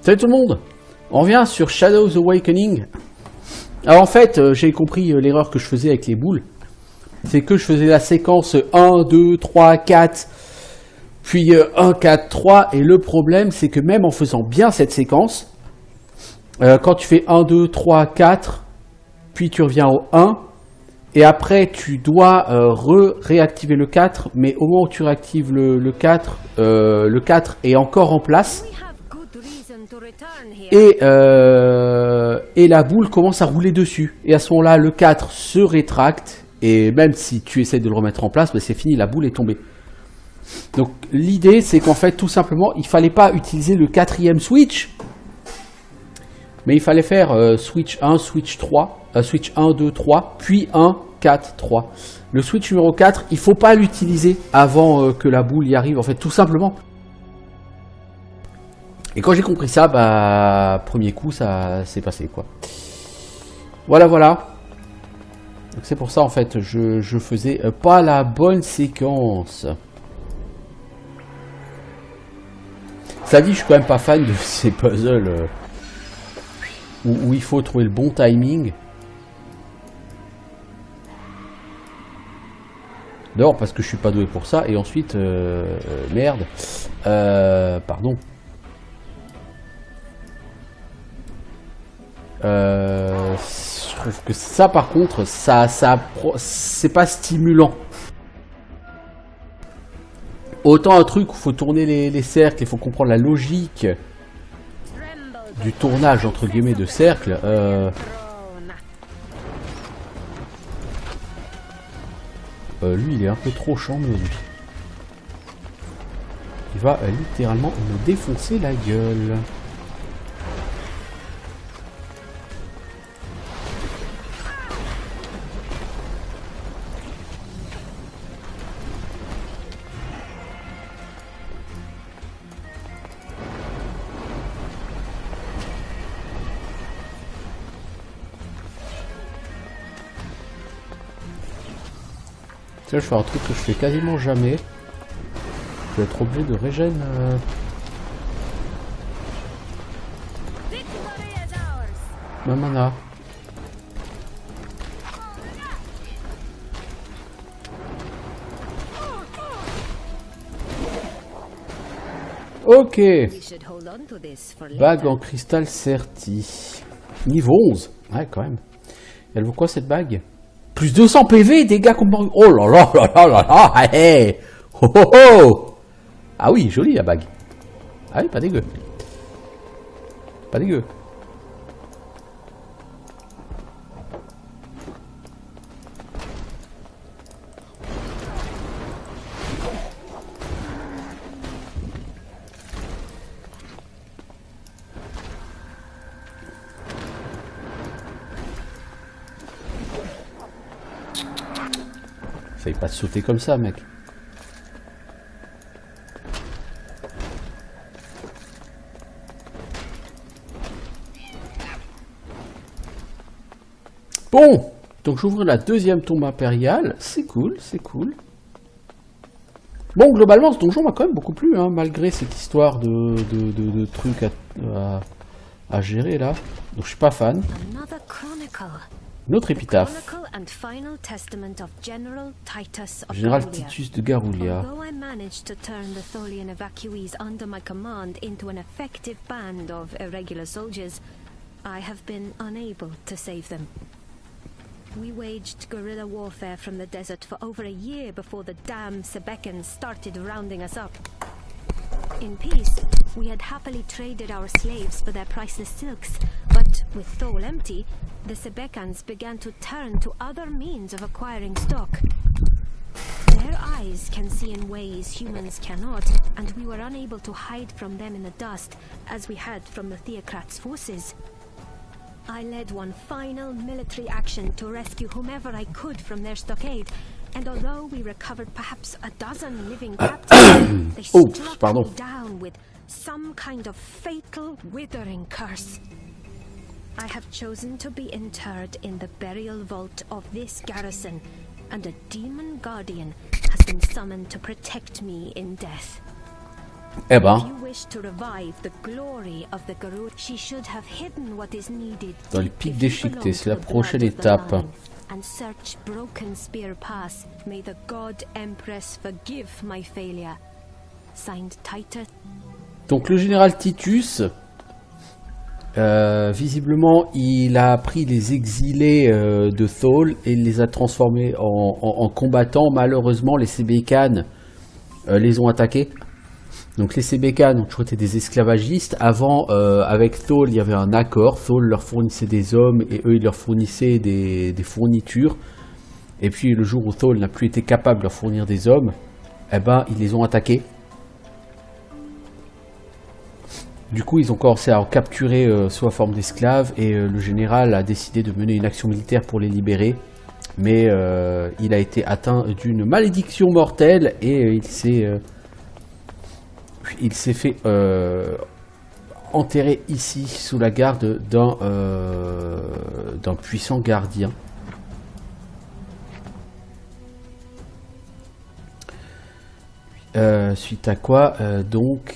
Salut tout le monde, on revient sur Shadows Awakening. Alors en fait, j'ai compris l'erreur que je faisais avec les boules. C'est que je faisais la séquence 1, 2, 3, 4, puis 1, 4, 3. Et le problème, c'est que même en faisant bien cette séquence, quand tu fais 1, 2, 3, 4, puis tu reviens au 1, et après tu dois réactiver le 4, mais au moment où tu réactives le 4 est encore en place. Et la boule commence à rouler dessus. Et à ce moment-là, le 4 se rétracte. Et même si tu essaies de le remettre en place, c'est fini, la boule est tombée. Donc l'idée, c'est qu'en fait, tout simplement, il ne fallait pas utiliser le 4e switch. Mais il fallait faire switch 1, switch 3, switch 1, 2, 3, puis 1, 4, 3. Le switch numéro 4, il ne faut pas l'utiliser avant que la boule y arrive. En fait, tout simplement. Et quand j'ai compris ça, premier coup, ça s'est passé, quoi. Voilà. Donc c'est pour ça, en fait, je faisais pas la bonne séquence. Ça dit, je suis quand même pas fan de ces puzzles où il faut trouver le bon timing. D'abord parce que je suis pas doué pour ça, et ensuite, merde, pardon. Je trouve que ça, par contre, c'est pas stimulant. Autant un truc où il faut tourner les cercles, il faut comprendre la logique du tournage entre guillemets de cercle. Lui, il est un peu trop chambé, lui. Il va littéralement me défoncer la gueule. Là, je fais un truc que je fais quasiment jamais. Je vais être obligé de régénérer ma mana. Ok. Bague en cristal serti. Niveau 11. Ouais, quand même. Elle vaut quoi cette bague? Plus 200 PV, dégâts comme... Oh là là là là là là, hey. Oh oh oh. Ah oui, jolie la bague. Ah oui, pas dégueu. Pas dégueu. Fallait pas sauter comme ça, mec. Bon, donc j'ouvre la deuxième tombe impériale. C'est cool, c'est cool. Bon, globalement, ce donjon m'a quand même beaucoup plu, hein, malgré cette histoire de trucs à gérer, là. Donc je suis pas fan. Notre épitaphe. Général Titus de Garulia. Although I managed to turn the Tholian evacuees under my command into an effective band of irregular soldiers, I have been unable to save them. We waged guerrilla warfare from the desert for over a year before the damned Sebekans started rounding us up. In peace, we had happily traded our slaves for their priceless silks, but with Thol empty, the Sebekans began to turn to other means of acquiring stock. Their eyes can see in ways humans cannot, and we were unable to hide from them in the dust, as we had from the Theocrats' forces. I led one final military action to rescue whomever I could from their stockade, and although we recovered perhaps a dozen living captives, they struck me down with some kind of fatal, withering curse. I have chosen to be interred in the burial vault of this garrison, and a demon guardian has been summoned to protect me in death. Eh ben, If you wish to revive the glory of the Garou, she should have hidden what is needed dans les deep pics if you déchiquetés, belong c'est to la the blood prochaine of the étape. line. And search Broken Spear Pass. May the God Empress forgive my failure. Signed Titus. Donc le général Titus, visiblement, il a pris les exilés de Thol et il les a transformés en combattants. Malheureusement, les Sébécanes les ont attaqués. Donc les Sébécanes ont toujours été des esclavagistes. Avant, avec Thol, il y avait un accord. Thol leur fournissait des hommes et eux, ils leur fournissaient des fournitures. Et puis le jour où Thol n'a plus été capable de leur fournir des hommes, eh ben, ils les ont attaqués. Du coup, ils ont commencé à en capturer sous la forme d'esclaves et le général a décidé de mener une action militaire pour les libérer. Mais il a été atteint d'une malédiction mortelle et il s'est fait enterrer ici sous la garde d'un puissant gardien. Suite à quoi, donc...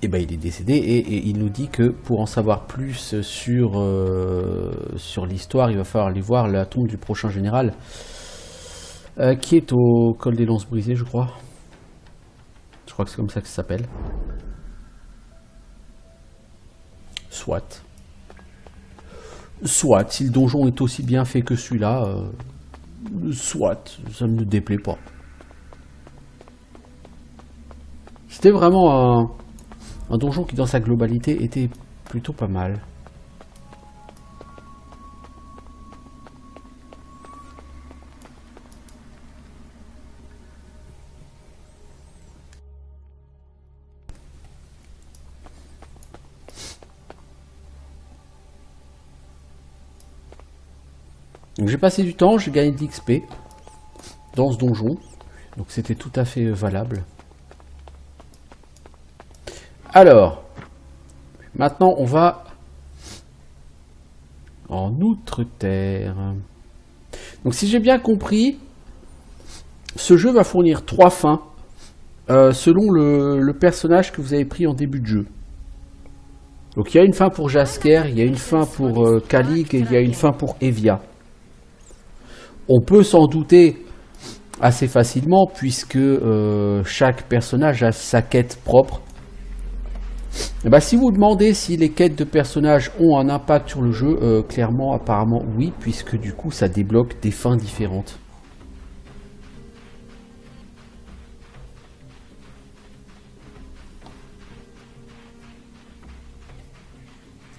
Eh ben, il est décédé et il nous dit que pour en savoir plus sur l'histoire, il va falloir aller voir la tombe du prochain général qui est au col des Lances Brisées, je crois. Je crois que c'est comme ça que ça s'appelle. Soit. Soit, si le donjon est aussi bien fait que celui-là, soit, ça ne me déplaît pas. C'était vraiment un donjon qui, dans sa globalité, était plutôt pas mal. Donc j'ai passé du temps, j'ai gagné de l'XP dans ce donjon. Donc c'était tout à fait valable. Alors, maintenant on va en Outre-Terre. Donc si j'ai bien compris, ce jeu va fournir 3 fins selon le personnage que vous avez pris en début de jeu. Donc il y a une fin pour Jaskier, il y a une fin pour Calig et il y a une fin pour Evia. On peut s'en douter assez facilement puisque chaque personnage a sa quête propre. Et bah, si vous demandez si les quêtes de personnages ont un impact sur le jeu, clairement, apparemment oui, puisque du coup ça débloque des fins différentes.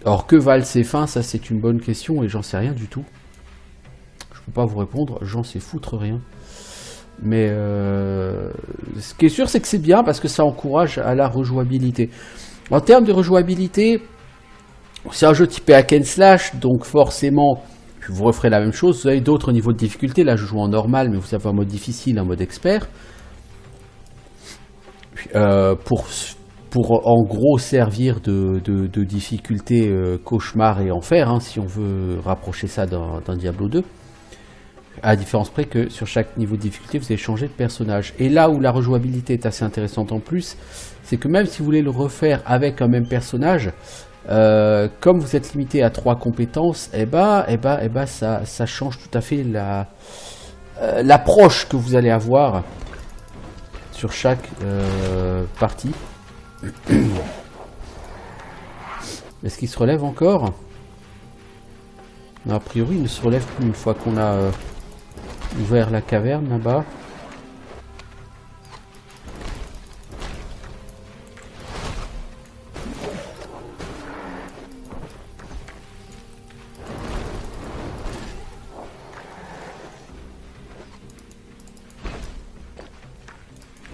Alors que valent ces fins, ça c'est une bonne question et j'en sais rien du tout. Je peux pas vous répondre, j'en sais foutre rien. Mais ce qui est sûr c'est que c'est bien parce que ça encourage à la rejouabilité. En termes de rejouabilité, c'est un jeu typé hack and slash, donc forcément, vous referez la même chose. Vous avez d'autres niveaux de difficulté. Là, je joue en normal, mais vous avez un mode difficile, un mode expert. Pour en gros servir de difficulté cauchemar et enfer, hein, si on veut rapprocher ça d'un Diablo 2. À la différence près que sur chaque niveau de difficulté, vous allez changer de personnage. Et là où la rejouabilité est assez intéressante en plus, c'est que même si vous voulez le refaire avec un même personnage, comme vous êtes limité à 3 compétences, ça change tout à fait l'approche que vous allez avoir sur chaque partie. Est-ce qu'il se relève encore? Non, a priori, il ne se relève plus une fois qu'on a ouvert la caverne là-bas.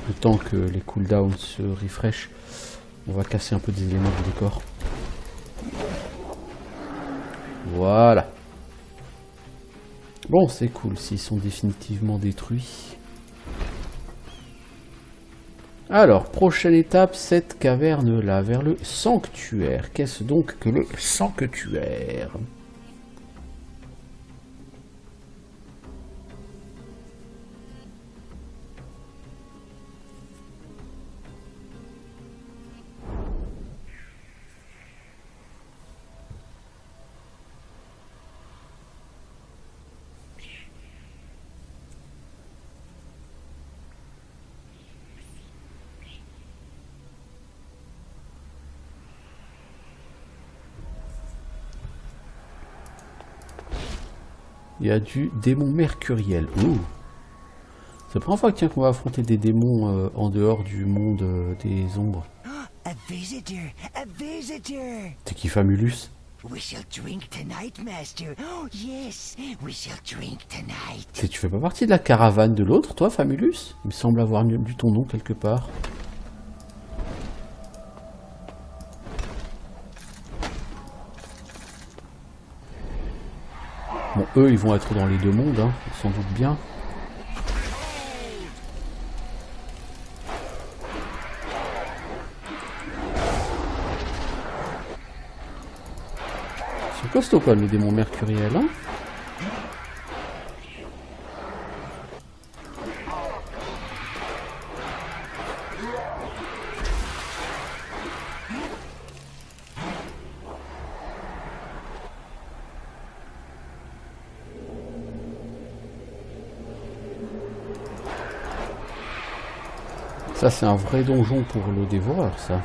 Le temps que les cooldowns se refresh, on va casser un peu des éléments du décor. Voilà. Bon, c'est cool s'ils sont définitivement détruits. Alors, prochaine étape, cette caverne-là, vers le sanctuaire. Qu'est-ce donc que le sanctuaire ? Il y a du démon mercuriel. Ouh. C'est la première fois que, tiens, qu'on va affronter des démons en dehors du monde des ombres. A visitor! A visitor! C'est qui, Famulus? We shall drink tonight, master. Oh, yes, we shall drink tonight. Tu fais pas partie de la caravane de l'autre, toi, Famulus? Il me semble avoir lu ton nom quelque part. Bon, eux, ils vont être dans les deux mondes, hein, sans doute bien. C'est costaud, quoi, le démon mercuriel, hein. Ça, c'est un vrai donjon pour le dévoreur, ça.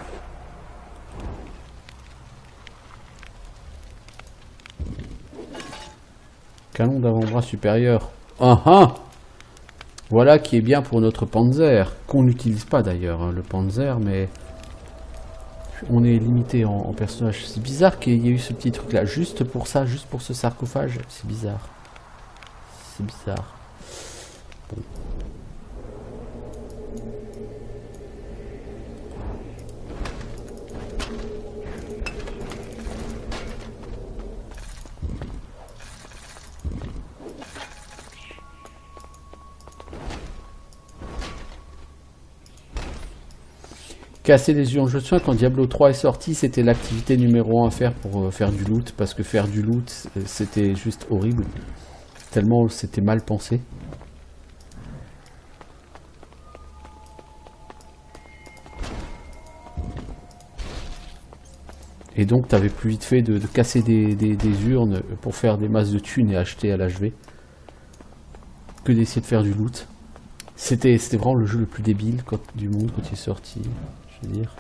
Canon d'avant-bras supérieur. Ah ah! Voilà qui est bien pour notre Panzer. Qu'on n'utilise pas d'ailleurs, hein, le Panzer, mais... On est limité en personnage. C'est bizarre qu'il y ait eu ce petit truc-là. Juste pour ça, juste pour ce sarcophage. C'est bizarre. C'est bizarre. Bon. Casser les urnes de soins quand Diablo 3 est sorti, c'était l'activité numéro 1 à faire pour faire du loot, parce que faire du loot, c'était juste horrible, tellement c'était mal pensé. Et donc t'avais plus vite fait de casser des urnes pour faire des masses de thunes et acheter à l'HV, que d'essayer de faire du loot. C'était vraiment le jeu le plus débile du monde quand il est sorti. Dire.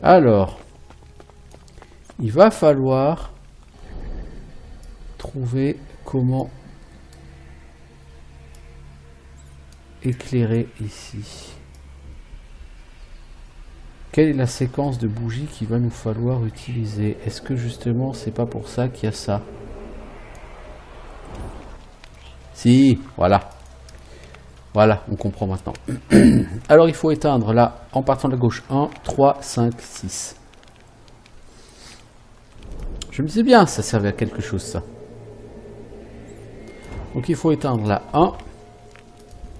Alors, il va falloir trouver comment éclairer ici. Quelle est la séquence de bougies qu'il va nous falloir utiliser? Est-ce que justement c'est pas pour ça qu'il y a ça? Si, voilà. Voilà, on comprend maintenant. Alors il faut éteindre là, en partant de la gauche, 1, 3, 5, 6. Je me disais bien, ça servait à quelque chose ça. Donc il faut éteindre là, 1,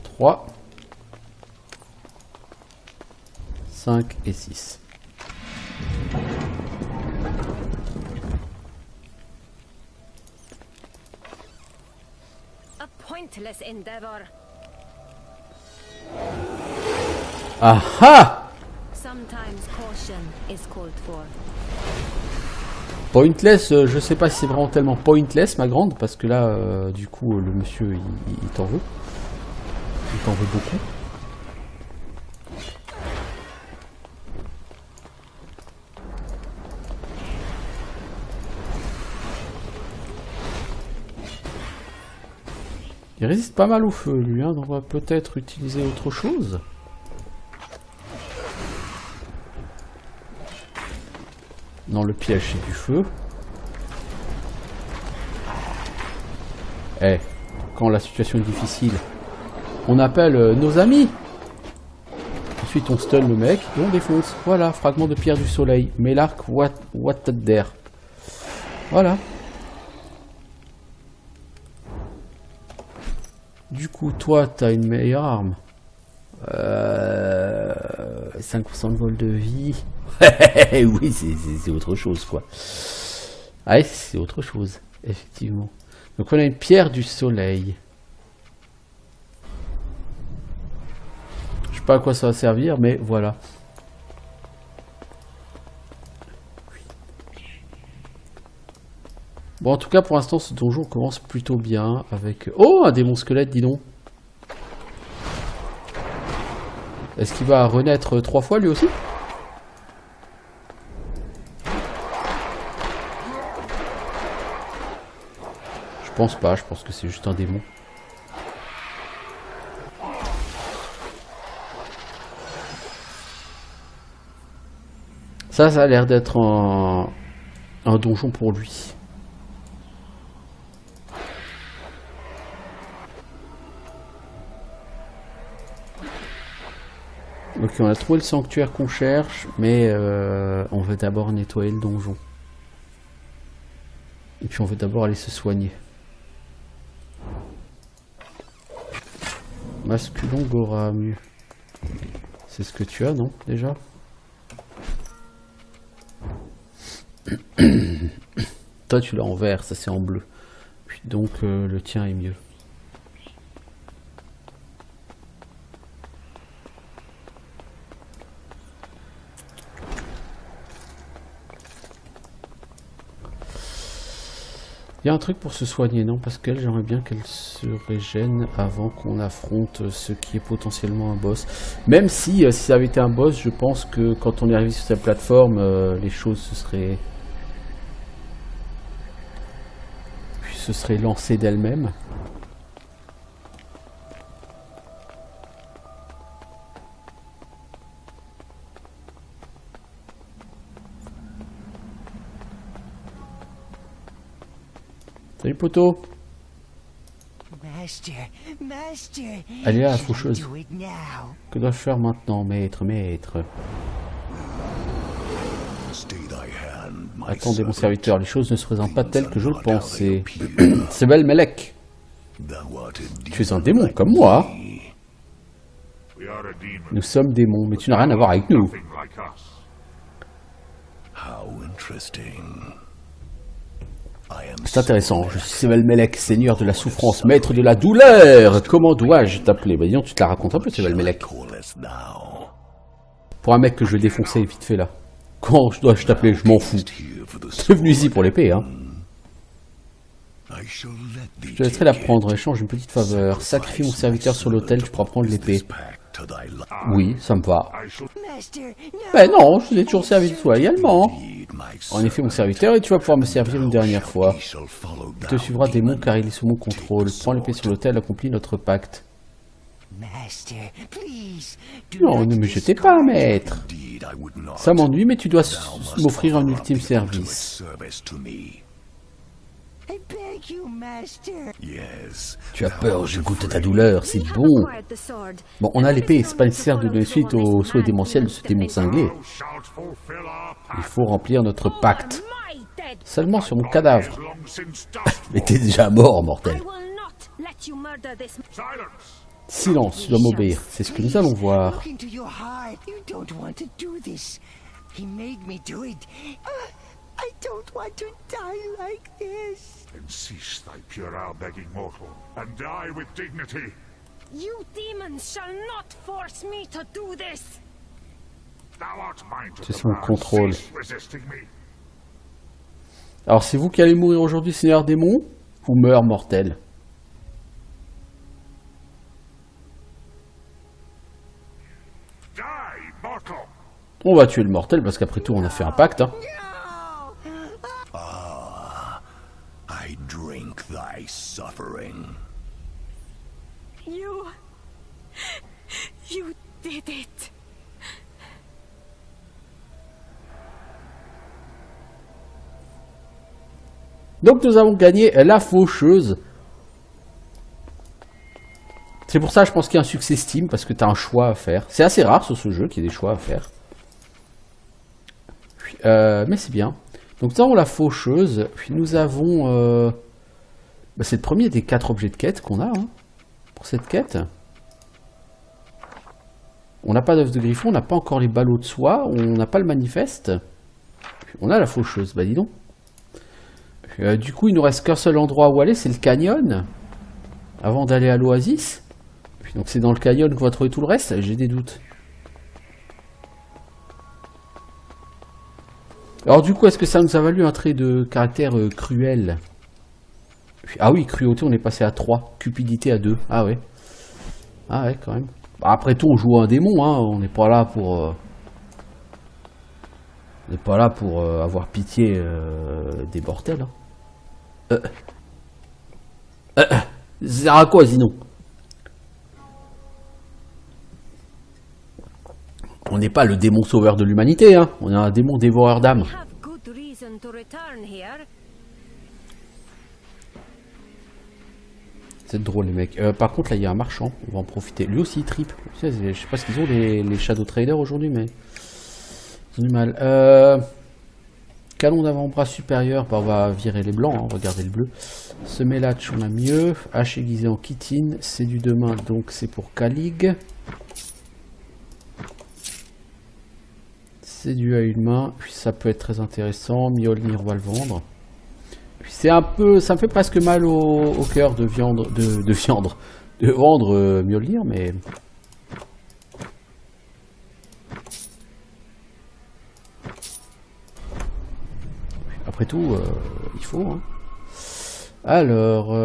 3, 5 et 6. Pointless endeavor. Aha! Sometimes caution is called for. Pointless, je sais pas si c'est vraiment tellement pointless, ma grande, parce que là, du coup, le monsieur, il t'en veut. Il t'en veut beaucoup. Il résiste pas mal au feu, lui, hein, donc on va peut-être utiliser autre chose. Non, le piège, c'est du feu. Eh, quand la situation est difficile, on appelle nos amis. Ensuite, on stun le mec et on défonce. Voilà, fragment de pierre du soleil. Mais l'arc, what there. Voilà. Du coup, toi, t'as une meilleure arme. 5% de vol de vie. Oui, c'est autre chose, quoi. Ah, c'est autre chose, effectivement. Donc, on a une pierre du soleil. Je sais pas à quoi ça va servir, mais voilà. Bon, en tout cas, pour l'instant, ce donjon commence plutôt bien avec... Oh, un démon squelette, dis donc. Est-ce qu'il va renaître 3 fois, lui aussi? pense pas, je pense que c'est juste un démon. Ça a l'air d'être un donjon pour lui. Ok, on a trouvé le sanctuaire qu'on cherche, mais on veut d'abord nettoyer le donjon. Et puis on veut d'abord aller se soigner. Masculon Goram. C'est ce que tu as, non, déjà? Toi tu l'as en vert, ça c'est en bleu. Puis donc le tien est mieux. Il y a un truc pour se soigner, non? Parce qu'elle, j'aimerais bien qu'elle se régène avant qu'on affronte ce qui est potentiellement un boss. Même si, si ça avait été un boss, je pense que quand on est arrivé sur cette plateforme, les choses se seraient lancées d'elles-mêmes. Salut poteau. Allez là, la faucheuse. Que dois-je faire maintenant, maître, maître? Attendez mon serviteur, les choses ne se présentent pas telles que je le pensais. Sebelmelek. Tu es un démon comme moi. Nous sommes démons, mais tu n'as rien à voir avec nous. C'est intéressant, je suis Sebelmelek, seigneur de la souffrance, maître de la douleur. Comment dois-je t'appeler? Bah dis donc, tu te la racontes un peu, Sebelmelek. Pour un mec que je vais défoncer vite fait là. Comment dois-je t'appeler? Je m'en fous. Tu es venu ici pour l'épée, hein. Je te laisserai la prendre, échange une petite faveur. Sacrifie mon serviteur sur l'autel, tu pourras prendre l'épée. Oui, ça me va. Ben non, je vous ai toujours servi de toi également. En effet, mon serviteur, et tu vas pouvoir me servir une dernière fois. Il te suivra démon car il est sous mon contrôle. Prends l'épée sur l'autel, accomplis notre pacte. Non, ne me jetez pas, maître. Ça m'ennuie, mais tu dois m'offrir un ultime service. Tu as peur, je goûte ta douleur, c'est bon. Bon, on a l'épée, c'est pas nécessaire de donner suite au souhait démentiel de ce démon cinglé. Il faut remplir notre pacte. Seulement sur mon cadavre. Mais t'es déjà mort, mortel. Silence, tu dois m'obéir. C'est ce que nous allons voir. I don't want to die like this. Then cease thy puerile begging, mortal, and die with dignity. You demons shall not force me to do this. Thou art mine to C'est sous mon contrôle. cease resisting me. Alors c'est vous qui allez mourir aujourd'hui, Seigneur démon, ou meurt mortel? Die, mortal. On va tuer le mortel parce qu'après tout on a fait un pacte, hein. I drink thy suffering. You did it. Donc nous avons gagné la faucheuse. C'est pour ça je pense qu'il y a un succès Steam, parce que tu as un choix à faire. C'est assez rare sur ce jeu qu'il y ait des choix à faire. Mais c'est bien. Donc nous avons la faucheuse, puis nous avons... c'est le premier des 4 objets de quête qu'on a, hein, pour cette quête. On n'a pas d'œuf de griffon, on n'a pas encore les ballots de soie, on n'a pas le manifeste. Puis on a la faucheuse, bah dis donc. Du coup, il nous reste qu'un seul endroit où aller, c'est le canyon. Avant d'aller à l'oasis. Donc c'est dans le canyon qu'on va trouver tout le reste, j'ai des doutes. Alors du coup, est-ce que ça nous a valu un trait de caractère cruel? Ah oui, cruauté, on est passé à 3. Cupidité à 2. Ah ouais. Ah ouais, quand même. Bah, après tout, on joue un démon, hein. On n'est pas là pour... On n'est pas là pour avoir pitié des mortels. Hein. Ça sert à quoi sinon? On n'est pas le démon sauveur de l'humanité, hein. On est un démon dévoreur d'âmes. We have good reason to return here. C'est drôle les mecs. Par contre là il y a un marchand, on va en profiter. Lui aussi il tripe. Je sais pas ce qu'ils ont les Shadow Traders aujourd'hui, mais ils ont du mal. Canon d'avant-bras supérieur, bah, on va virer les blancs, hein, regardez le bleu. Semelatch on a mieux. Hache aiguisée en chitine, c'est du demain donc c'est pour Kalig. C'est du à une main, puis ça peut être très intéressant. Mjolnir on va le vendre. C'est un peu, ça me fait presque mal au cœur de vendre Mjolnir, mais après tout, il faut. Hein. Alors,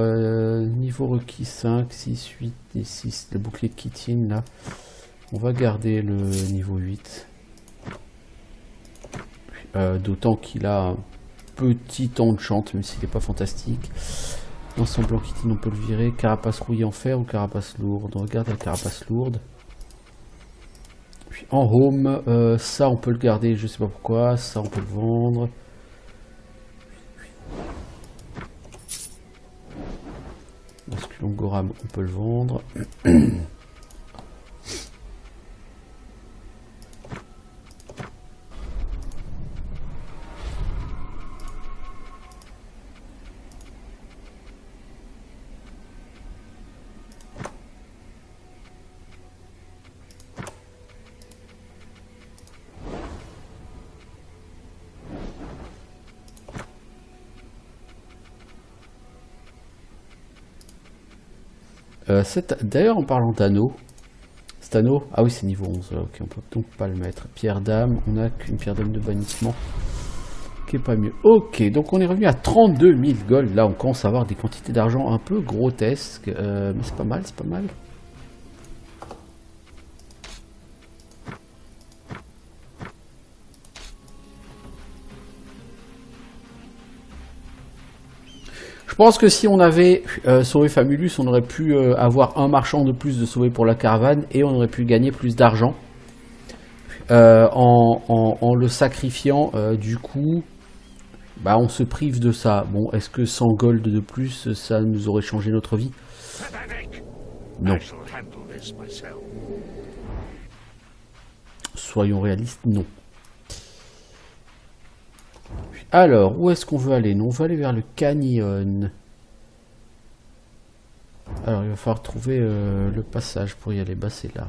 niveau requis 5, 6, 8 et 6, le bouclier de Kitine là, on va garder le niveau 8. D'autant qu'il a un petit enchant, même s'il n'est pas fantastique. Ensemble blanc Kitine, on peut le virer. Carapace rouillée en fer ou carapace lourde? On regarde la carapace lourde. Puis en home, ça on peut le garder, je sais pas pourquoi. Ça on peut le vendre. Basculon Goram, on peut le vendre. D'ailleurs, en parlant d'anneau, cet anneau, ah oui, c'est niveau 11, ok, on peut donc pas le mettre. Pierre d'âme, on n'a qu'une pierre d'âme de bannissement, qui est pas mieux. Ok, donc on est revenu à 32 000 gold. Là, on commence à avoir des quantités d'argent un peu grotesques, mais c'est pas mal, c'est pas mal. Je pense que si on avait sauvé Famulus, on aurait pu avoir un marchand de plus de sauver pour la caravane et on aurait pu gagner plus d'argent en le sacrifiant. Du coup, bah, on se prive de ça. Bon, est-ce que 100 gold de plus, ça nous aurait changé notre vie? Non. Soyons réalistes, non. Alors, où est-ce qu'on veut aller? Nous, on veut aller vers le canyon. Alors, il va falloir trouver le passage pour y aller. Bah, c'est là.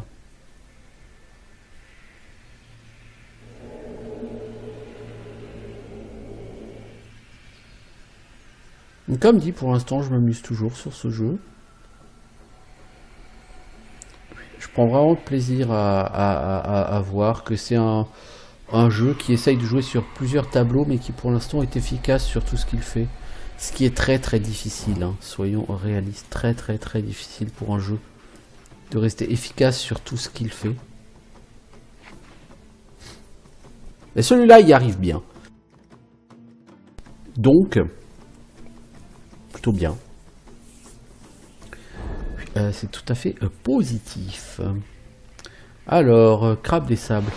Donc, comme dit, pour l'instant, je m'amuse toujours sur ce jeu. Je prends vraiment plaisir à voir que c'est un jeu qui essaye de jouer sur plusieurs tableaux, mais qui pour l'instant est efficace sur tout ce qu'il fait. Ce qui est très très difficile, hein. Soyons réalistes, très très très difficile pour un jeu de rester efficace sur tout ce qu'il fait. Et celui-là, il y arrive bien. Donc, plutôt bien. C'est tout à fait positif. Alors, crabe des sables.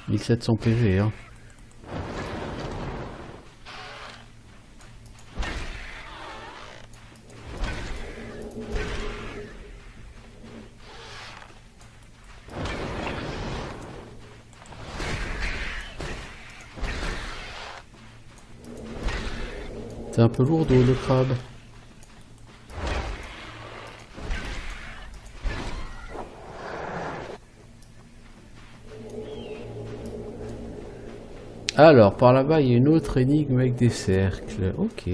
1700 PV, hein. C'est un peu lourd le crabe. Alors, par là-bas, il y a une autre énigme avec des cercles. Ok.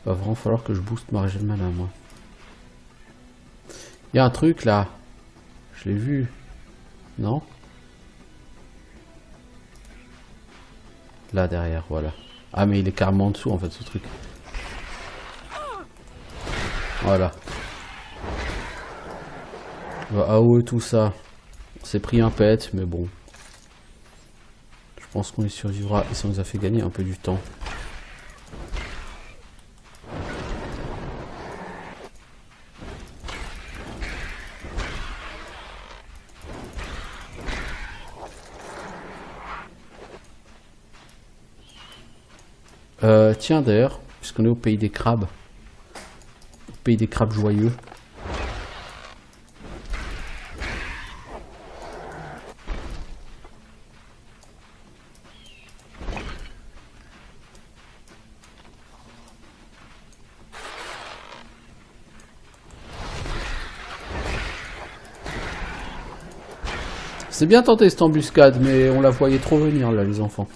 Va vraiment falloir que je booste ma régime de mana, moi. Il y a un truc là. Je l'ai vu. Non? Là derrière, voilà. Ah mais il est carrément en dessous en fait ce truc. Voilà. Ah ouais, tout ça. On s'est pris un pet, mais bon. Je pense qu'on y survivra et ça nous a fait gagner un peu du temps. Tiens d'ailleurs, puisqu'on est au pays des crabes. Au pays des crabes joyeux. C'est bien tenté cette embuscade, mais on la voyait trop venir là, les enfants.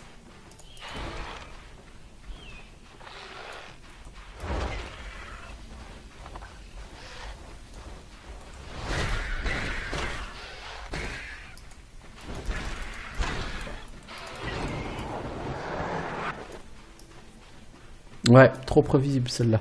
Ouais, trop prévisible celle-là.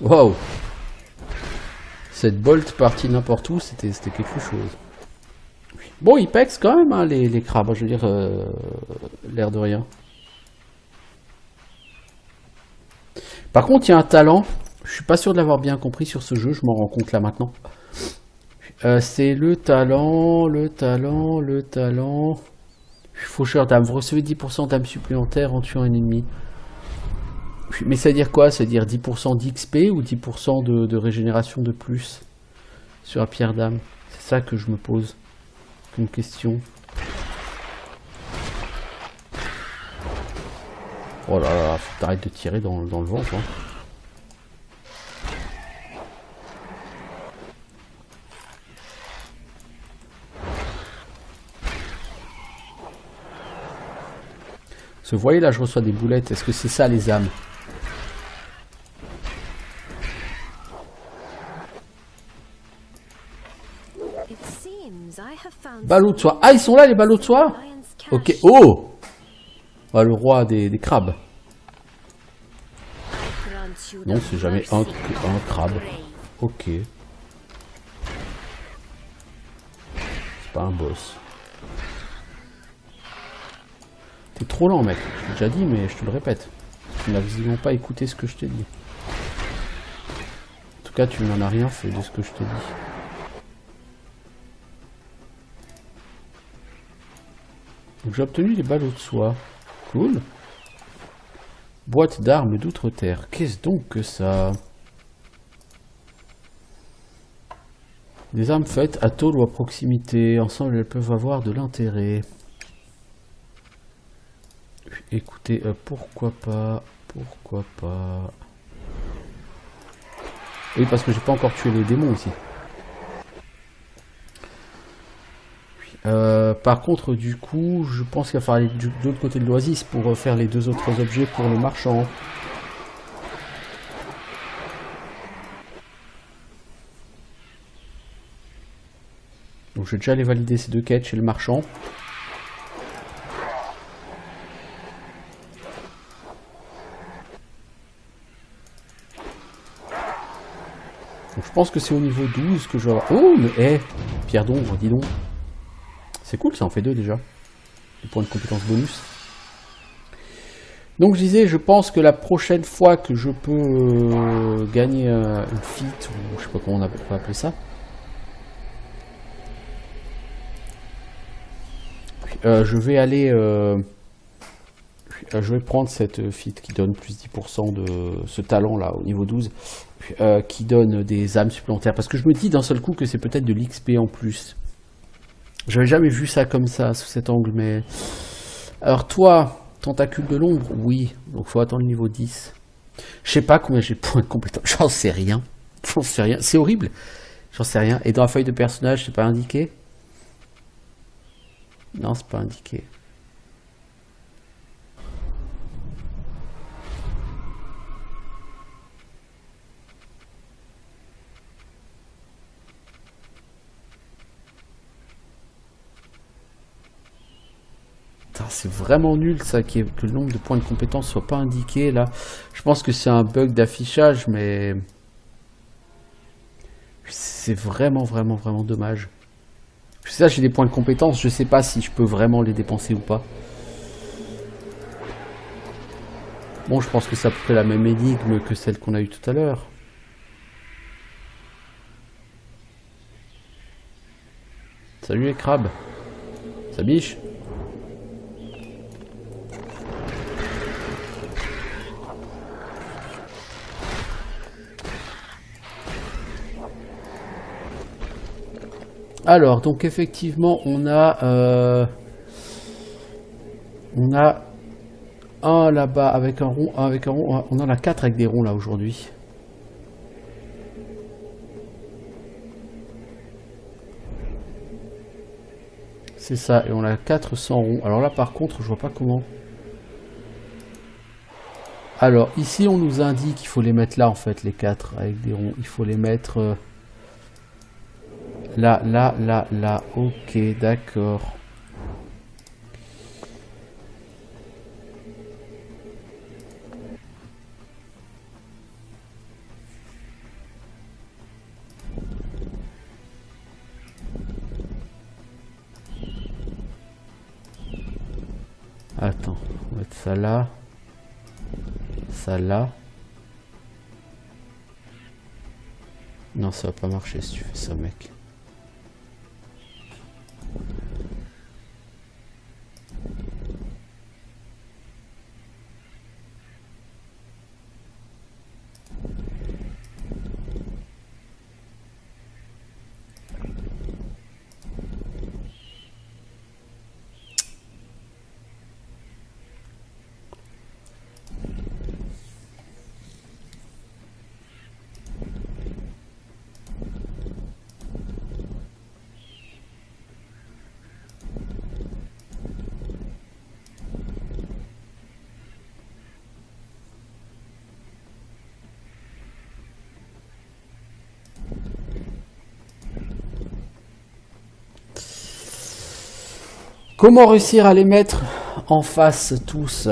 Wow. Cette bolt partie n'importe où, c'était quelque chose. Bon, ils pexent quand même, hein, les crabes, je veux dire, l'air de rien. Par contre, il y a un talent, je suis pas sûr de l'avoir bien compris sur ce jeu, je m'en rends compte là maintenant. C'est le talent. Faucheur d'âme, vous recevez 10% d'âme supplémentaire en tuant un ennemi. Mais ça veut dire quoi? Ça veut dire 10% d'XP ou 10% de régénération de plus sur la pierre d'âme? C'est ça que je me pose comme question. Oh là là, faut que t'arrêtes de tirer dans le vent, quoi. Vous voyez là, je reçois des boulettes. Est-ce que c'est ça les âmes? Ballots de soie. Ah, ils sont là les ballots de soie? Ok. Oh, ah, le roi des crabes. Non, c'est jamais un crabe. Ok. C'est pas un boss. T'es trop lent, mec. Je l'ai déjà dit, mais je te le répète. Tu n'as visiblement pas écouté ce que je t'ai dit. En tout cas, tu n'en as rien fait de ce que je t'ai dit. Donc j'ai obtenu les ballots de soie. Cool. Boîte d'armes d'outre-terre. Qu'est-ce donc que ça? Des armes faites à tôle ou à proximité. Ensemble, elles peuvent avoir de l'intérêt. Écoutez, pourquoi pas? Pourquoi pas? Oui, parce que j'ai pas encore tué les démons ici. Par contre, du coup, je pense qu'il va falloir aller de l'autre côté de l'oasis pour faire les deux autres objets pour le marchand. Donc je vais déjà aller valider ces deux quêtes chez le marchand. Donc je pense que c'est au niveau 12 que je vais avoir... Oh, mais hé, pierre d'ombre, dis donc. C'est cool, ça en fait deux déjà. Des points de compétence bonus. Donc je disais, je pense que la prochaine fois que je peux gagner une feat, ou je sais pas comment on peut appeler ça. Je vais aller Je vais prendre cette feat qui donne plus 10% de ce talent là au niveau 12, qui donne des âmes supplémentaires. Parce que je me dis d'un seul coup que c'est peut-être de l'XP en plus. J'avais jamais vu ça comme ça, sous cet angle, mais... Alors toi, tentacule de l'ombre, oui. Donc faut attendre le niveau 10. Je sais pas combien j'ai de points de compétence. J'en sais rien. J'en sais rien. C'est horrible. J'en sais rien. Et dans la feuille de personnage, c'est pas indiqué? Non, c'est pas indiqué. C'est vraiment nul ça, que le nombre de points de compétence soit pas indiqué là. Je pense que c'est un bug d'affichage, mais c'est vraiment dommage. Puis ça, j'ai des points de compétence, je sais pas si je peux vraiment les dépenser ou pas. Bon, je pense que c'est à peu près la même énigme que celle qu'on a eue tout à l'heure. Salut les crabes. Ça biche? Alors, donc effectivement, on a un là-bas avec un rond, un avec un rond. On en a 4 avec des ronds là aujourd'hui. C'est ça, et on a 4 sans rond. Alors là, par contre, je vois pas comment. Alors, ici, on nous indique qu'il faut les mettre là, en fait, les 4 avec des ronds. Il faut les mettre... là, là, là, là. Ok, d'accord. Attends, on va mettre ça là. Ça là. Non, ça va pas marcher si tu fais ça, mec. Comment réussir à les mettre en face tous?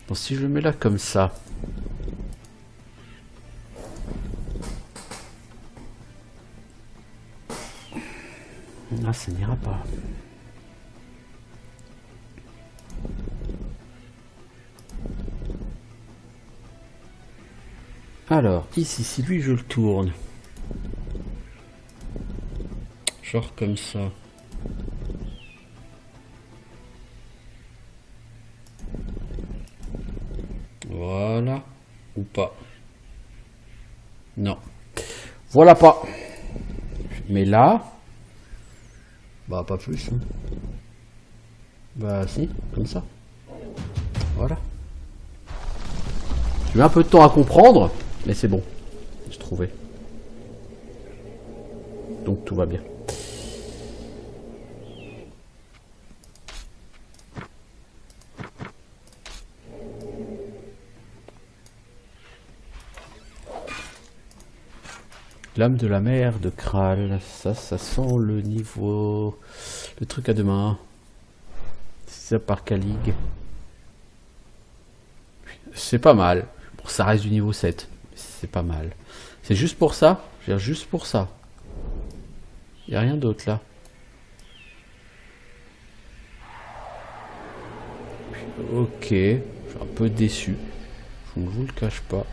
Bon, si je le mets là comme ça. Ah, ça n'ira pas. Alors, ici, si lui je le tourne. Genre comme ça. Voilà. Ou pas. Non. Voilà pas. Mais là. Bah pas plus. Hein. Bah si, comme ça. Voilà. J'ai eu un peu de temps à comprendre, mais c'est bon. J'ai trouvé. Donc tout va bien. L'âme de la mer de Kral, ça sent le niveau... Le truc à deux mains. C'est ça par Kalig. C'est pas mal. Bon, ça reste du niveau 7. C'est pas mal. C'est juste pour ça. Je veux dire, juste pour ça. Il n'y a rien d'autre là. Ok. Je suis un peu déçu. Je ne vous le cache pas.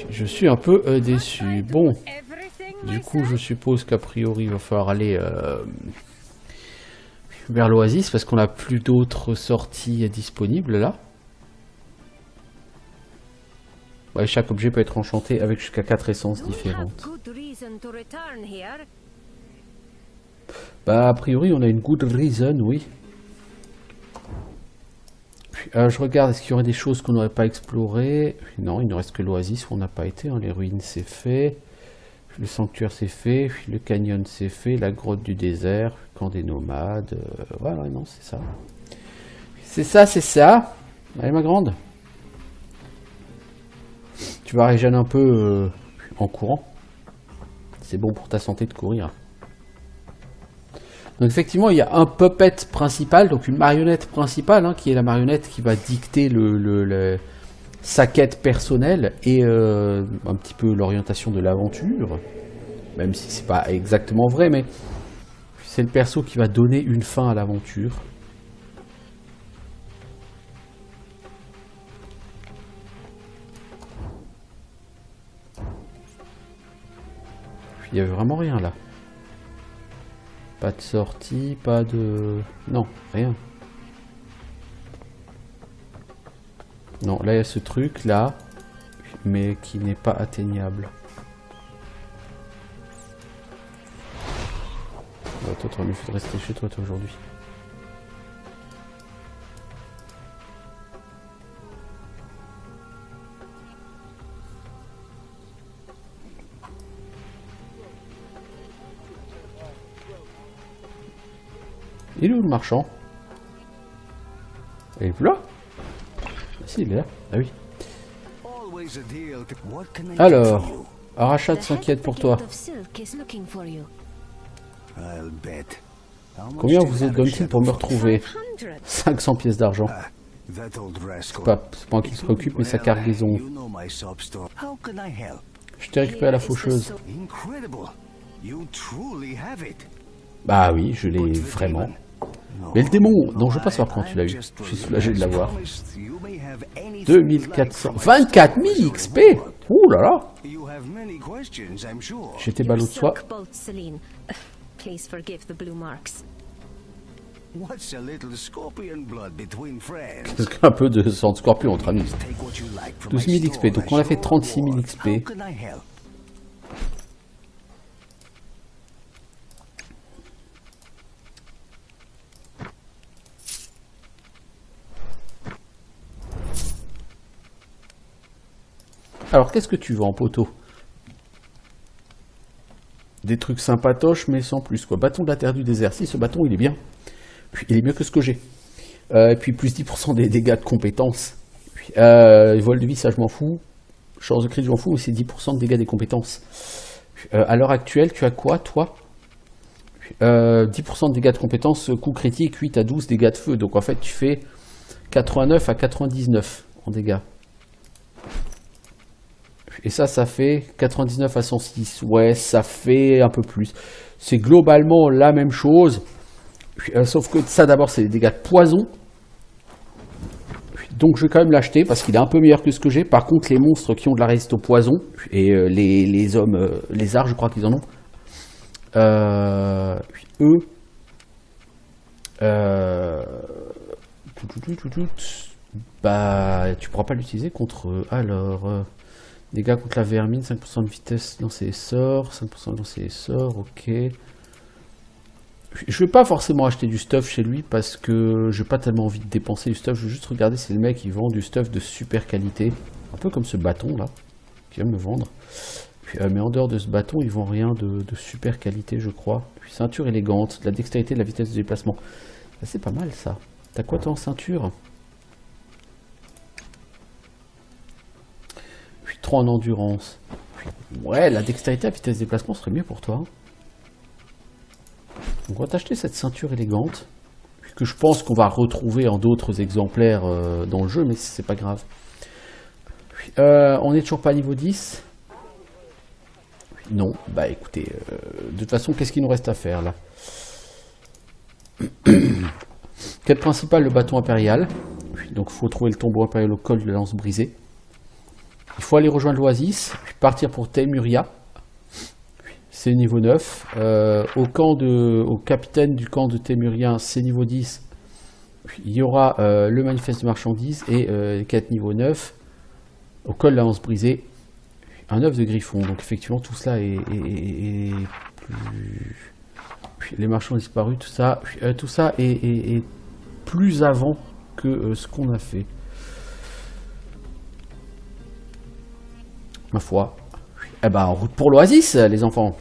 Je suis un peu déçu. Bon. Du coup, je suppose qu'a priori, il va falloir aller vers l'Oasis parce qu'on n'a plus d'autres sorties disponibles là. Ouais, chaque objet peut être enchanté avec jusqu'à 4 essences différentes. Bah, a priori, on a une good reason, oui. Je regarde, est-ce qu'il y aurait des choses qu'on n'aurait pas explorées? Non, il ne reste que l'Oasis où on n'a pas été. Hein. Les ruines, c'est fait. Le sanctuaire, c'est fait. Le canyon, c'est fait. La grotte du désert. Le camp des nomades. Voilà, non, c'est ça. C'est ça, c'est ça. Allez, ma grande. Tu vas régénérer un peu en courant. C'est bon pour ta santé de courir. Donc effectivement, il y a un puppet principal, donc une marionnette principale, hein, qui est la marionnette qui va dicter sa quête personnelle et un petit peu l'orientation de l'aventure. Même si c'est pas exactement vrai, mais c'est le perso qui va donner une fin à l'aventure. Il n'y avait vraiment rien là. Pas de sortie, pas de... Non, rien. Non, là il y a ce truc là, mais qui n'est pas atteignable. Oh, toi, t'aurais mieux fait de rester chez toi, aujourd'hui. Il est où le marchand? Il est plus là? Si, il est là. Ah oui. Alors, Arachat s'inquiète pour toi. Combien vous donne-t-il pour me retrouver? 500 pièces d'argent. C'est pas moi qui se préoccupe, mais sa cargaison. Je t'ai récupéré la faucheuse. Bah oui, je l'ai vraiment. Mais le démon, non, je veux pas savoir quand tu l'as eu. Je suis soulagé de l'avoir. 2400... 24 000 XP. Ouh là là. J'étais ballot de soie. Un peu de sang de scorpion entre amis. 12 000 XP, donc on a fait 36 000 XP. Alors, qu'est-ce que tu veux en poteau? Des trucs sympatoches, mais sans plus, quoi. Bâton de la terre du désert. Si, ce bâton, il est bien. Puis, il est mieux que ce que j'ai. Et puis, plus 10% des dégâts de compétences. Puis, vol de vie, ça, je m'en fous. Chance de crit, je m'en fous, mais c'est 10% de dégâts des compétences. Puis, à l'heure actuelle, tu as quoi, toi? 10% de dégâts de compétences, coup critique, 8 à 12 dégâts de feu. Donc, en fait, tu fais 89 à 99 en dégâts. Et ça fait 99 à 106. Ouais, ça fait un peu plus. C'est globalement la même chose. Sauf que ça, d'abord, c'est des dégâts de poison. Donc, je vais quand même l'acheter parce qu'il est un peu meilleur que ce que j'ai. Par contre, les monstres qui ont de la résistance au poison, et les hommes lézards, je crois qu'ils en ont, eux, bah, tu pourras pas l'utiliser contre eux. Alors... dégâts contre la vermine, 5% de vitesse lancer les sorts, 5% de lancer les sorts, ok. Je vais pas forcément acheter du stuff chez lui parce que j'ai pas tellement envie de dépenser du stuff. Je vais juste regarder si le mec il vend du stuff de super qualité. Un peu comme ce bâton là, qui vient me le vendre. Puis, mais en dehors de ce bâton, ils vendent rien de super qualité, je crois. Puis ceinture élégante, de la dextérité, de la vitesse de déplacement. C'est pas mal ça. T'as quoi toi en ceinture? 3 en endurance. Ouais, la dextérité à vitesse de déplacement serait mieux pour toi. Donc on va t'acheter cette ceinture élégante. que je pense qu'on va retrouver en d'autres exemplaires dans le jeu, mais c'est pas grave. On est toujours pas niveau 10. Non, bah écoutez, de toute façon, qu'est-ce qu'il nous reste à faire là? Quête principale, le bâton impérial. Donc il faut trouver le tombeau impérial au col de la lance brisée. Il faut aller rejoindre l'Oasis, puis partir pour Teymuria. C'est niveau 9. Au capitaine du camp de Teymuria, c'est niveau 10. Puis, il y aura le manifeste de marchandises et les quêtes niveau 9. Au col de la lance brisée, un œuf de griffon. Donc effectivement tout cela est plus... Puis, les marchands disparus, tout ça est plus avant que ce qu'on a fait. Ma foi. Eh ben en route pour l'Oasis, les enfants.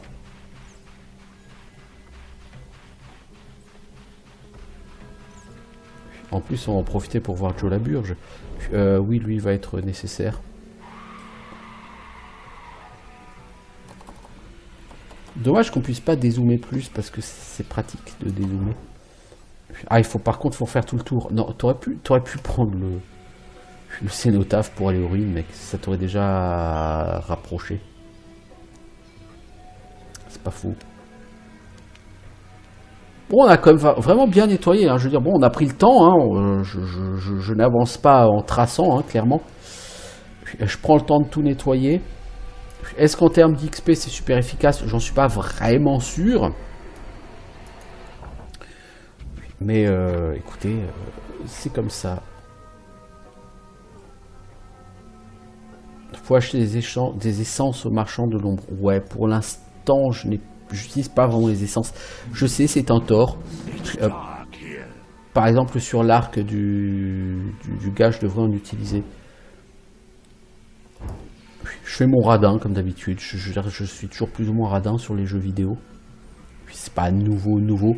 En plus on va en profiter pour voir Joe Laburge. Oui, lui il va être nécessaire. Dommage qu'on puisse pas dézoomer plus parce que c'est pratique de dézoomer. Ah, par contre, faut faire tout le tour. Non, t'aurais pu prendre le cénotaphe pour aller aux ruines, mec. Ça t'aurait déjà rapproché. C'est pas fou. Bon, on a quand même vraiment bien nettoyé. Hein. Je veux dire, bon, on a pris le temps. Hein. Je n'avance pas en traçant, hein, clairement. Je prends le temps de tout nettoyer. Est-ce qu'en termes d'XP c'est super efficace? J'en suis pas vraiment sûr. Mais écoutez, c'est comme ça. Il faut acheter des essences aux marchands de l'ombre. Ouais, pour l'instant, je n'utilise pas vraiment les essences. Je sais, c'est un tort. Par exemple, sur l'arc du gars, je devrais en utiliser. Je fais mon radin comme d'habitude. Je suis toujours plus ou moins radin sur les jeux vidéo. Puis c'est pas nouveau.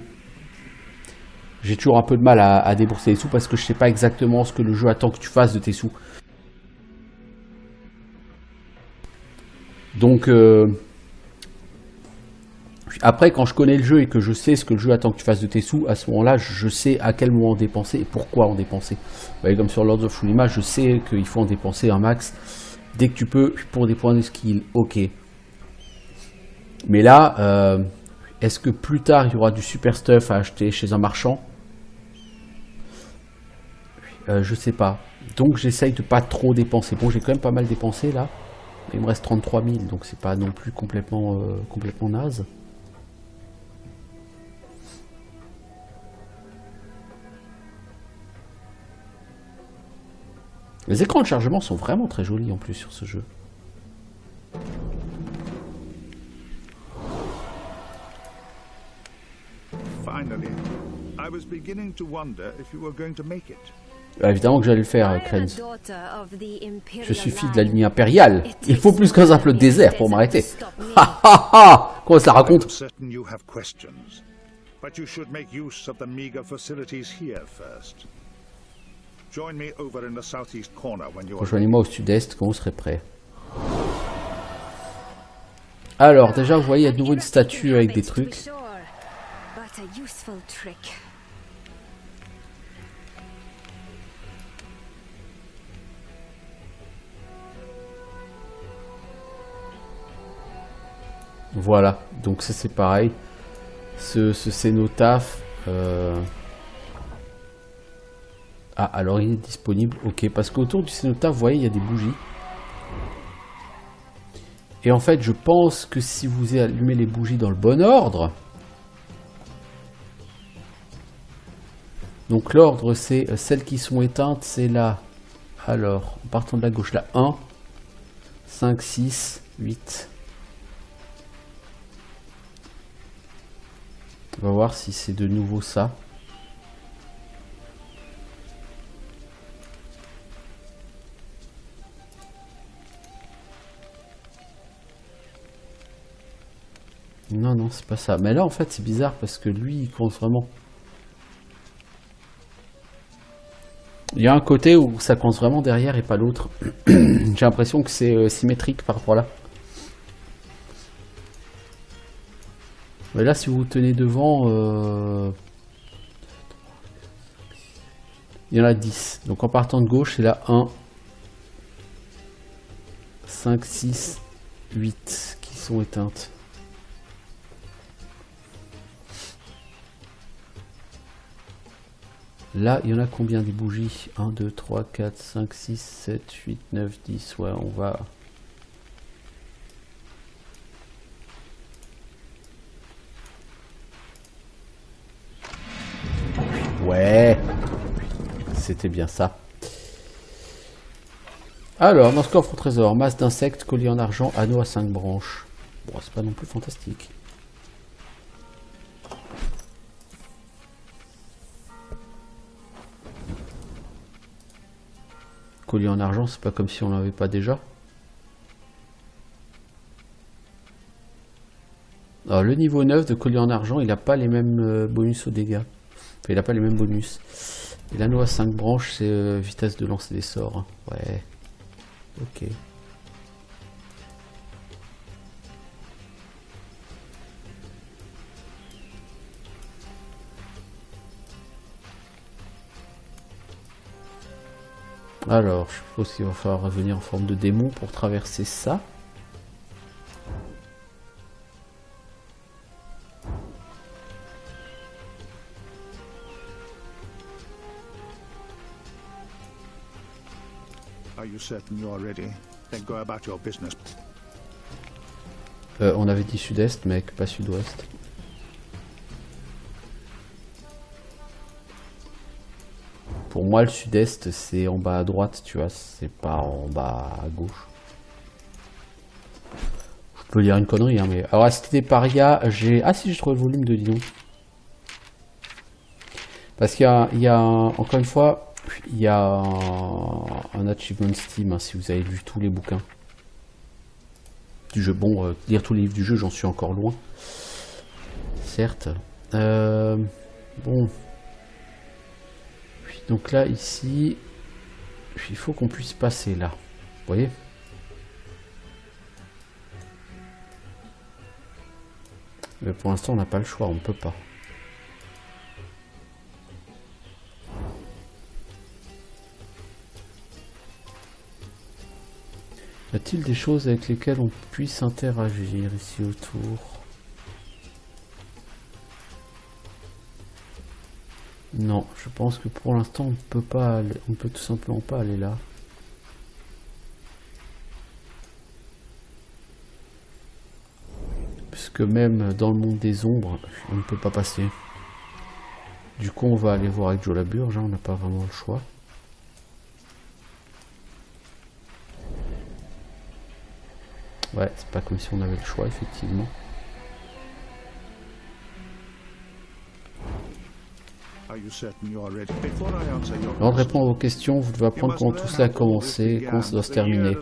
J'ai toujours un peu de mal à débourser les sous parce que je sais pas exactement ce que le jeu attend que tu fasses de tes sous. Donc après, quand je connais le jeu et que je sais ce que le jeu attend que tu fasses de tes sous, à ce moment-là, je sais à quel moment en dépenser et pourquoi en dépenser. Vous voyez, comme sur Lords of Shulima, je sais qu'il faut en dépenser un max dès que tu peux pour des points de skill. Ok. Mais là, est-ce que plus tard il y aura du super stuff à acheter chez un marchand? Je sais pas. Donc j'essaye de pas trop dépenser. Bon, j'ai quand même pas mal dépensé là. Il me reste 33 000, donc c'est pas non plus complètement naze. Les écrans de chargement sont vraiment très jolis en plus sur ce jeu. Finally, I was beginning to wonder if you were going to make it. Évidemment que j'allais le faire, Krenz. Je suis fille de la lignée impériale. Il faut plus qu'un simple désert pour m'arrêter. Ha ha ha! Comment ça raconte? I'm certain you have questions, but you should make use of the meager facilities here first. Join me over in the southeast corner when you are. Rejoignez-moi au sud-est quand vous serez prêt. Alors, déjà, vous voyez, il y a de nouveau une statue avec des trucs. Voilà, donc ça c'est pareil. Ce cénotaphe. Ah, alors il est disponible. Ok, parce qu'autour du cénotaphe, vous voyez, il y a des bougies. Et en fait, je pense que si vous allumez les bougies dans le bon ordre. Donc l'ordre, c'est celles qui sont éteintes, c'est là. Alors, en partant de la gauche, là, 1, 5, 6, 8. On va voir si c'est de nouveau ça. Non, non, c'est pas ça. Mais là, en fait, c'est bizarre parce que lui, il compte vraiment. Il y a un côté où ça compte vraiment derrière et pas l'autre. J'ai l'impression que c'est symétrique par rapport à là. Mais là, si vous vous tenez devant... Il y en a 10. Donc en partant de gauche, c'est là 1, 5, 6, 8 qui sont éteintes. Là, il y en a combien des bougies? 1, 2, 3, 4, 5, 6, 7, 8, 9, 10. Ouais, on va... Ouais, c'était bien ça. Alors, dans ce coffre au trésor, masse d'insectes, collier en argent, anneau à 5 branches. Bon, c'est pas non plus fantastique. Collier en argent, c'est pas comme si on l'avait pas déjà. Alors, le niveau 9 de collier en argent, il n'a pas les mêmes bonus aux dégâts. Enfin, il n'a pas les mêmes bonus. Et l'anneau à 5 branches, c'est vitesse de lancer des sorts. Ouais. Ok. Alors, je suppose qu'il va falloir revenir en forme de démon pour traverser ça. Are you certain you are ready? Then go about your business. On avait dit sud-est, mec, pas sud-ouest. Pour moi, le sud-est, c'est en bas à droite, tu vois, c'est pas en bas à gauche. Je peux dire une connerie, hein, mais... Alors, à Cité des Parias, j'ai... Ah si, j'ai trouvé le volume de Dion. Parce qu'il y a encore une fois, il y a un achievement Steam, hein, si vous avez lu tous les bouquins du jeu. Bon, lire tous les livres du jeu, j'en suis encore loin. Certes. Bon... Donc là, ici, il faut qu'on puisse passer là. Vous voyez? Mais pour l'instant, on n'a pas le choix, on ne peut pas. Y a-t-il des choses avec lesquelles on puisse interagir ici autour? Non, je pense que pour l'instant on ne peut pas aller, on ne peut tout simplement pas aller là. Puisque même dans le monde des ombres, on ne peut pas passer. Du coup on va aller voir avec Joe Laburge, hein, on n'a pas vraiment le choix. Ouais, c'est pas comme si on avait le choix effectivement. Avant de répondre à vos questions, vous devez apprendre comment tout cela a commencé, comment ça doit se terminer.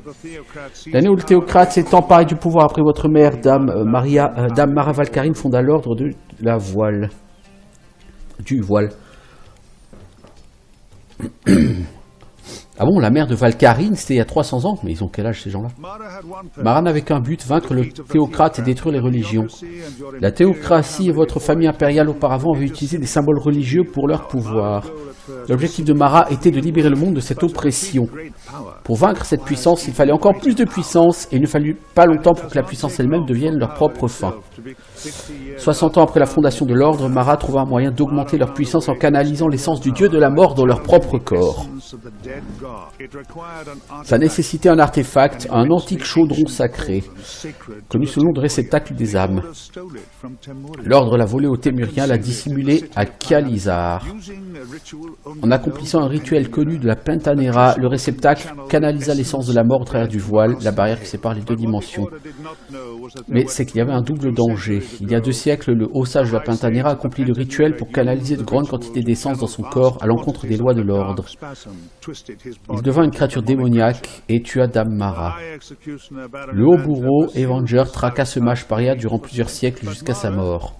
L'année où le théocrate s'est emparé du pouvoir après votre mère, Dame Mara Valkarine fonda l'ordre de la voile. Du voile. Ah bon, la mère de Valkarine, c'était il y a 300 ans? Mais ils ont quel âge ces gens-là? Mara n'avait qu'un but, vaincre le théocrate et détruire les religions. La théocratie et votre famille impériale auparavant avaient utilisé des symboles religieux pour leur pouvoir. L'objectif de Mara était de libérer le monde de cette oppression. Pour vaincre cette puissance, il fallait encore plus de puissance, et il ne fallut pas longtemps pour que la puissance elle-même devienne leur propre fin. 60 ans après la fondation de l'ordre, Mara trouva un moyen d'augmenter leur puissance en canalisant l'essence du dieu de la mort dans leur propre corps. Ça nécessitait un artefact, un antique chaudron sacré, connu sous le nom de réceptacle des âmes. L'ordre l'a volé aux Témuriens, l'a dissimulé à Khalizar. En accomplissant un rituel connu de la Pentanera, le réceptacle canalisa l'essence de la mort au travers du voile, la barrière qui sépare les deux dimensions. Mais c'est qu'il y avait un double danger. Il y a 2 siècles, le haut sage de la Pentanera accomplit le rituel pour canaliser de grandes quantités d'essence dans son corps à l'encontre des lois de l'ordre. Il devint une créature démoniaque et tua Dame Mara. Le haut bourreau, Evanger, traqua ce mage paria durant plusieurs siècles jusqu'à sa mort.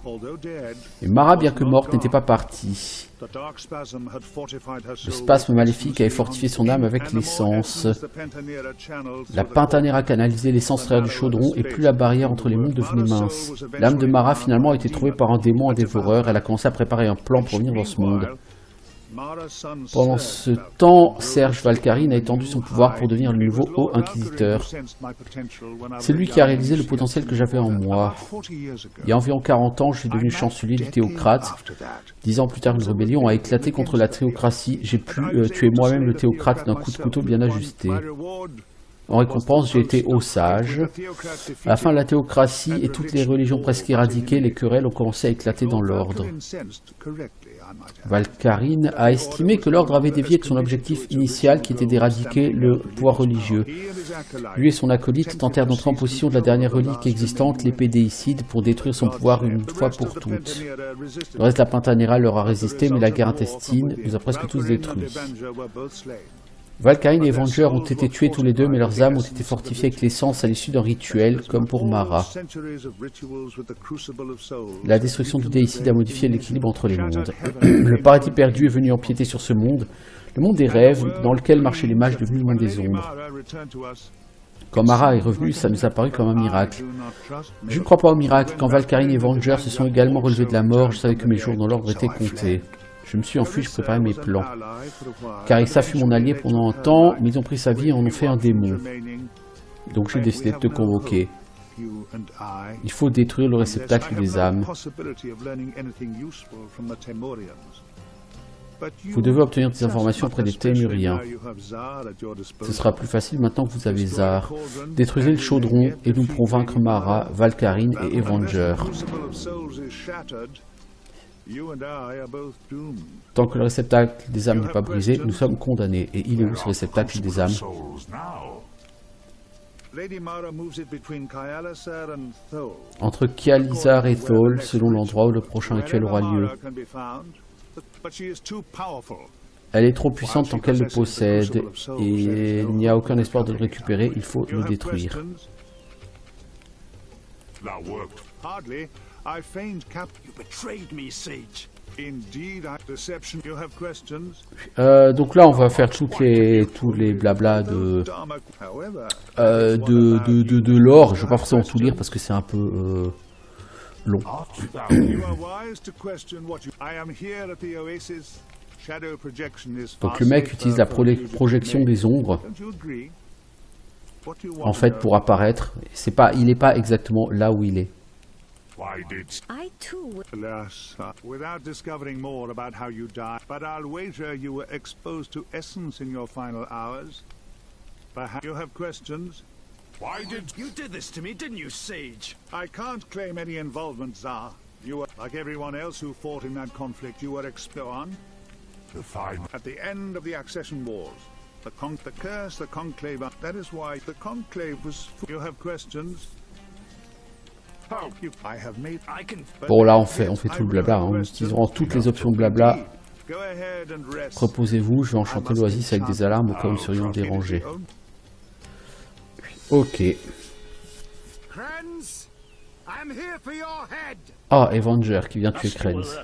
Et Mara, bien que morte, n'était pas partie. Le spasme maléfique avait fortifié son âme avec l'essence. La Pentanera canalisait l'essence travers du chaudron et plus la barrière entre les mondes devenait mince. L'âme de Mara finalement a été trouvée par un démon, un dévoreur. Elle a commencé à préparer un plan pour venir dans ce monde. Pendant ce temps, Serge Valkyrie a étendu son pouvoir pour devenir le nouveau Haut Inquisiteur. C'est lui qui a réalisé le potentiel que j'avais en moi. Il y a environ 40 ans, je suis devenu chancelier du théocrate. 10 ans plus tard, une rébellion a éclaté contre la théocratie. J'ai pu tuer moi-même le théocrate d'un coup de couteau bien ajusté. En récompense, j'ai été haut sage. À la fin de la théocratie et toutes les religions presque éradiquées, les querelles ont commencé à éclater dans l'ordre. Valkyrie a estimé que l'ordre avait dévié de son objectif initial qui était d'éradiquer le pouvoir religieux. Lui et son acolyte tentèrent d'entrer en possession de la dernière relique existante, l'épée déicide, pour détruire son pouvoir une fois pour toutes. Le reste de la Pentanéra leur a résisté, mais la guerre intestine nous a presque tous détruits. Valkyrie et Avenger ont été tués tous les deux, mais leurs âmes ont été fortifiées avec l'essence à l'issue d'un rituel, comme pour Mara. La destruction du déicide a modifié l'équilibre entre les mondes. Le paradis perdu est venu empiéter sur ce monde, le monde des rêves, dans lequel marchaient les mages devenus le monde des ombres. Quand Mara est revenue, ça nous a paru comme un miracle. Je ne crois pas au miracle. Quand Valkyrie et Avenger se sont également relevés de la mort, je savais que mes jours dans l'ordre étaient comptés. Je me suis enfui, je préparais mes plans. Carissa fut mon allié pendant un temps, mais ils ont pris sa vie et en ont fait un démon. Donc j'ai décidé de te convoquer. Il faut détruire le réceptacle des âmes. Vous devez obtenir des informations auprès des Témuriens. Ce sera plus facile maintenant que vous avez Zar. Détruisez le chaudron et nous pourrons vaincre Mara, Valkyrie et Avenger. Tant que le réceptacle des âmes n'est pas brisé, nous sommes condamnés. Et il est où ce réceptacle des âmes? Entre Kializar et Thol, selon l'endroit où le prochain rituel aura lieu. Elle est trop puissante tant qu'elle le possède, et il n'y a aucun espoir de le récupérer, il faut le détruire. Donc là on va faire tous les blabla de l'or. Je ne vais pas forcément tout lire parce que c'est un peu long. Donc le mec utilise la projection des ombres en fait pour apparaître. Il n'est pas exactement là où il est. I too. Without discovering more about how you died, but I'll wager you were exposed to essence in your final hours. Perhaps you have questions? Why did You did this to me, didn't you, Sage? I can't claim any involvement, Tsar. You were, like everyone else who fought in that conflict, you were exposed the find at the end of the Accession Wars. The curse, the conclave, that is why the conclave was... You have questions? Bon là on fait tout le blabla, hein. Nous utiliserons toutes les options de blabla. Reposez-vous, je vais enchanter l'oasis avec des alarmes au cas où nous serions dérangés. Ok. Ah, Avenger qui vient tuer Krenz.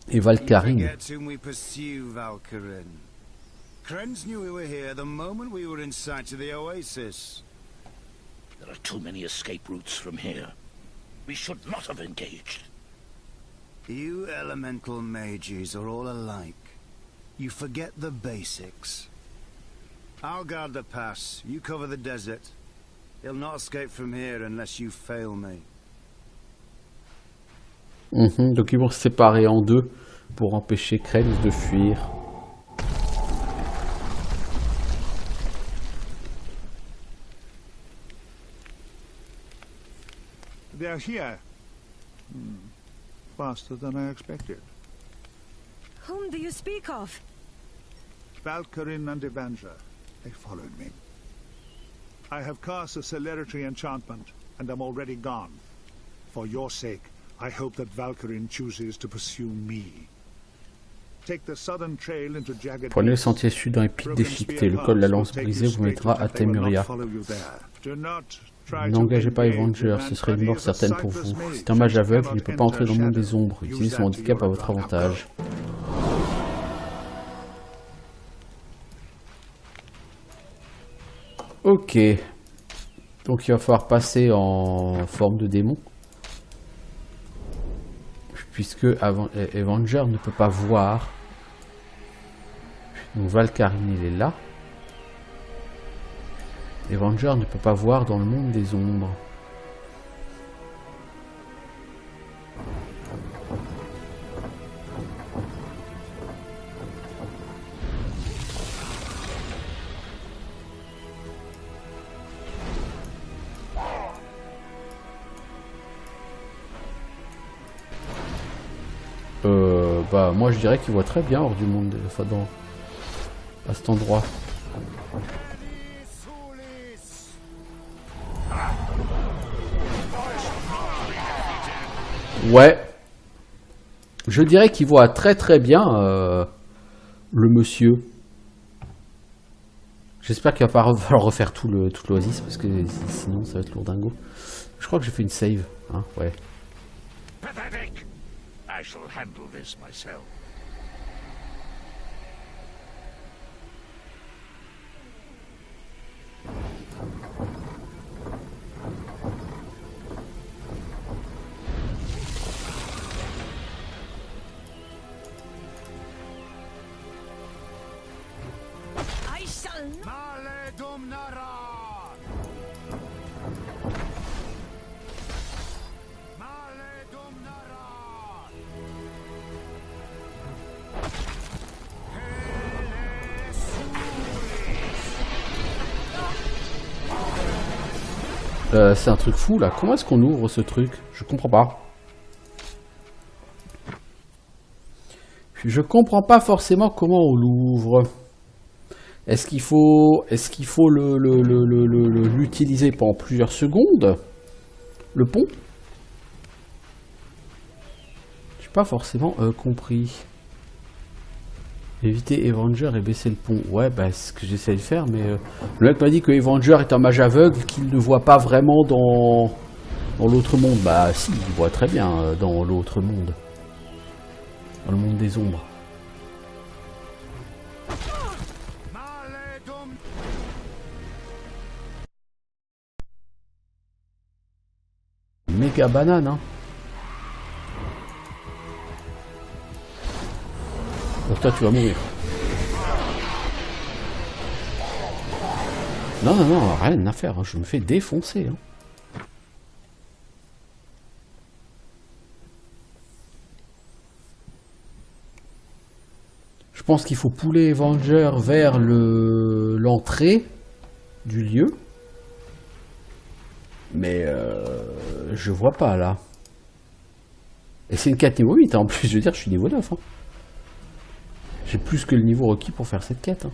Et Valkyrie. Krenz knew we were here the moment we were in sight of the oasis. There are too many escape routes from here. We should not have engaged. You elemental mages are all alike. You forget the basics. I'll guard the pass. You cover the desert. He'll not escape from here unless you fail me. Donc ils vont se séparer en deux pour empêcher Krenz de fuir. They're here. Faster than I expected. Whom do you speak of? Valkyrie and Avenger. They followed me. I have cast a celerity enchantment, and am already gone. For your sake, I hope that Valkyrie chooses to pursue me. Take the southern trail into jagged. Prenez le sentier sud dans les pics déchiquetés. Le col de la lance brisée vous mettra à Temuria. N'engagez pas Avenger, ce serait une mort certaine pour vous. C'est un mage aveugle, il ne peut pas entrer dans le monde des ombres. Utilisez son handicap à votre avantage. Ok. Donc il va falloir passer en forme de démon. puisque Avenger ne peut pas voir. Donc Valkyrie il est là. Avenger ne peut pas voir dans le monde des ombres. Bah moi je dirais qu'il voit très bien hors du monde, enfin à cet endroit. Ouais. Je dirais qu'il voit très très bien le monsieur. J'espère qu'il va pas falloir refaire toute l'oasis parce que sinon ça va être lourdingo. Je crois que j'ai fait une save, hein, ouais. Pathetic! I shall handle this myself. I shall not. Maledum Nara! Maledum Nara! C'est un truc fou là. Comment est-ce qu'on ouvre ce truc? Je comprends pas. Je comprends pas forcément comment on l'ouvre. Est-ce qu'il faut l'utiliser pendant plusieurs secondes? Le pont? J'ai pas forcément compris. Éviter Avenger et baisser le pont. Ouais, bah c'est ce que j'essaie de faire, mais le mec m'a dit que Avenger est un mage aveugle, qu'il ne voit pas vraiment dans l'autre monde. Bah si, il voit très bien dans l'autre monde. Dans le monde des ombres. Méga banane, hein. Pour toi, tu vas mourir. Non, non, non, rien à faire. Hein. Je me fais défoncer. Hein. Je pense qu'il faut pouler Avenger vers l'entrée du lieu. Mais je vois pas là. Et c'est une 4 niveau 8 hein. En plus, je veux dire, je suis niveau 9. Hein. J'ai plus que le niveau requis pour faire cette quête. Hein.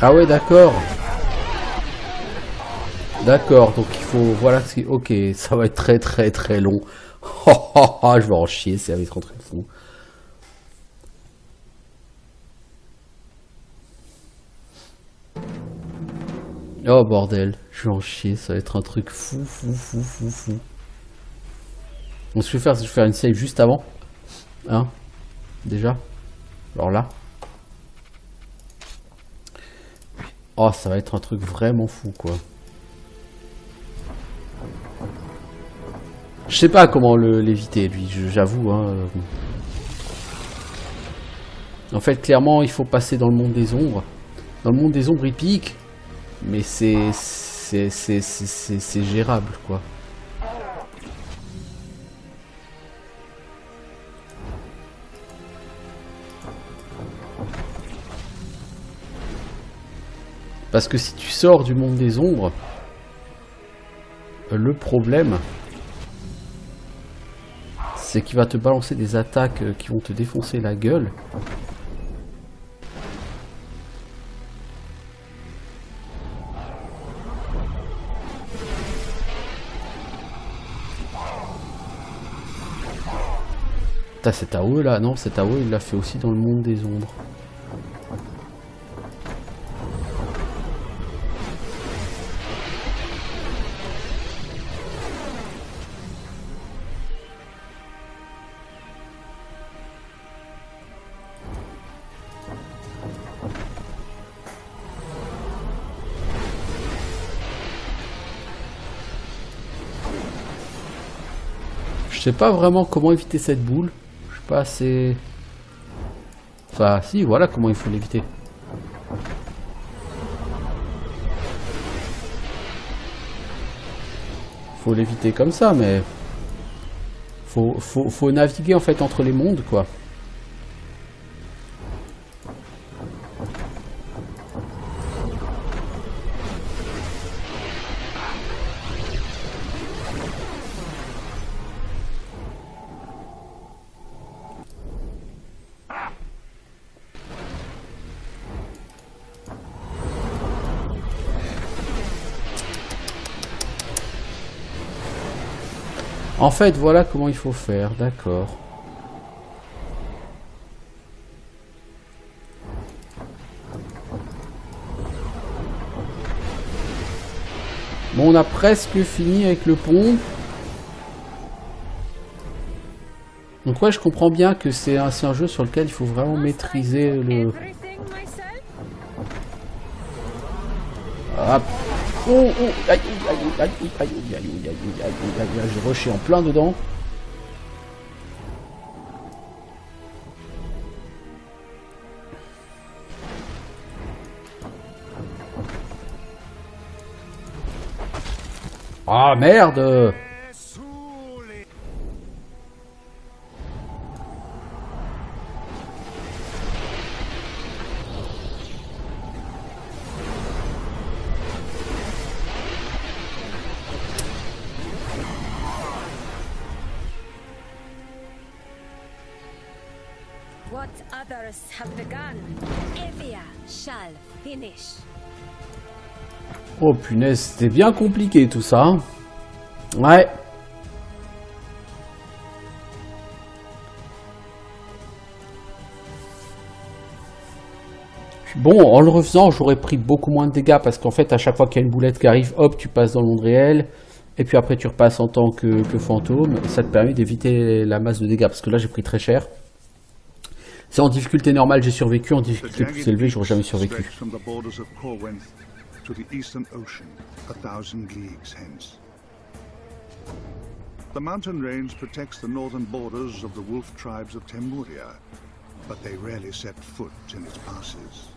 Ah ouais, d'accord. D'accord, donc il faut... Voilà, ok, ça va être très très très long. Je vais en chier, ça va être très fou. Oh bordel, je vais en chier, ça va être un truc fou. Donc ce que je vais faire une save juste avant. Hein? Déjà. Alors là. Oh, ça va être un truc vraiment fou, quoi. Je sais pas comment l'éviter, lui, j'avoue. Hein. En fait, clairement, il faut passer dans le monde des ombres. Dans le monde des ombres, il pique. Mais c'est gérable, quoi. Parce que si tu sors du monde des ombres, c'est qu'il va te balancer des attaques qui vont te défoncer la gueule. Putain, cet AOE là, non, cet AOE il l'a fait aussi dans le monde des ombres. Je sais pas vraiment comment éviter cette boule. Je sais pas assez... Enfin, si, voilà comment il faut l'éviter. Faut l'éviter comme ça, mais... Faut naviguer en fait entre les mondes, quoi. En fait, voilà comment il faut faire, d'accord. Bon, on a presque fini avec le pont. Donc ouais, je comprends bien que c'est un jeu sur lequel il faut vraiment maîtriser le... Ah. Oh, oh, aïe, aïe, aïe, aïe, aïe, aïe, aïe, aïe, aïe, j'ai rushé en plein dedans. Ah merde! What others have begun, Evia shall finish. Oh punaise, c'était bien compliqué tout ça. Hein. Ouais. Bon, en le refaisant, j'aurais pris beaucoup moins de dégâts parce qu'en fait, à chaque fois qu'il y a une boulette qui arrive, hop, tu passes dans le monde réel. Et puis après, tu repasses en tant que fantôme. Et ça te permet d'éviter la masse de dégâts parce que là, j'ai pris très cher. C'est en difficulté normale, j'ai survécu. En difficulté plus élevée, j'aurais jamais survécu. To the eastern ocean, 1,000 leagues hence. The mountain range protects the northern borders of the wolf tribes of Temuria, but they rarely set foot in its passes.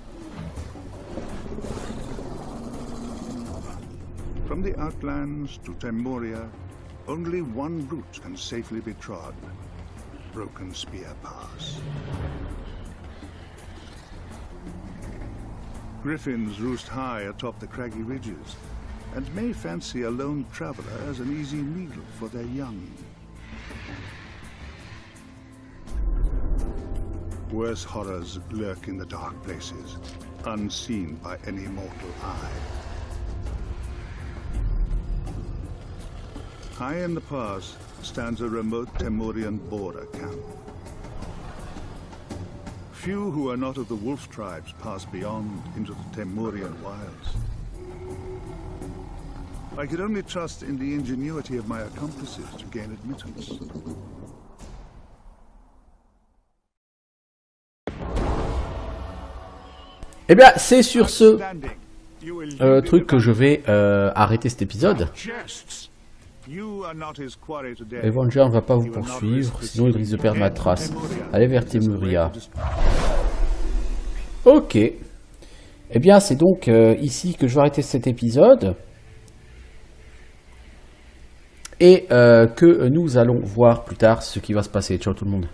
From the outlands to Temuria, only one route can safely be trod: Broken Spear Pass. Griffins roost high atop the craggy ridges, and may fancy a lone traveler as an easy meal for their young. Worse horrors lurk in the dark places, unseen by any mortal eye. High in the pass stands a remote Temurian border camp. Few who are not of the wolf tribes pass beyond into the Temurian wilds. I could only trust in the ingenuity of my accomplices to gain admittance. Eh bien, c'est sur ce truc que je vais arrêter cet épisode. Avenger ne va pas vous poursuivre, sinon il risque de perdre ma trace. Allez vers Temuria. Ok. Eh bien, c'est donc ici que je vais arrêter cet épisode. Et que nous allons voir plus tard ce qui va se passer. Ciao tout le monde.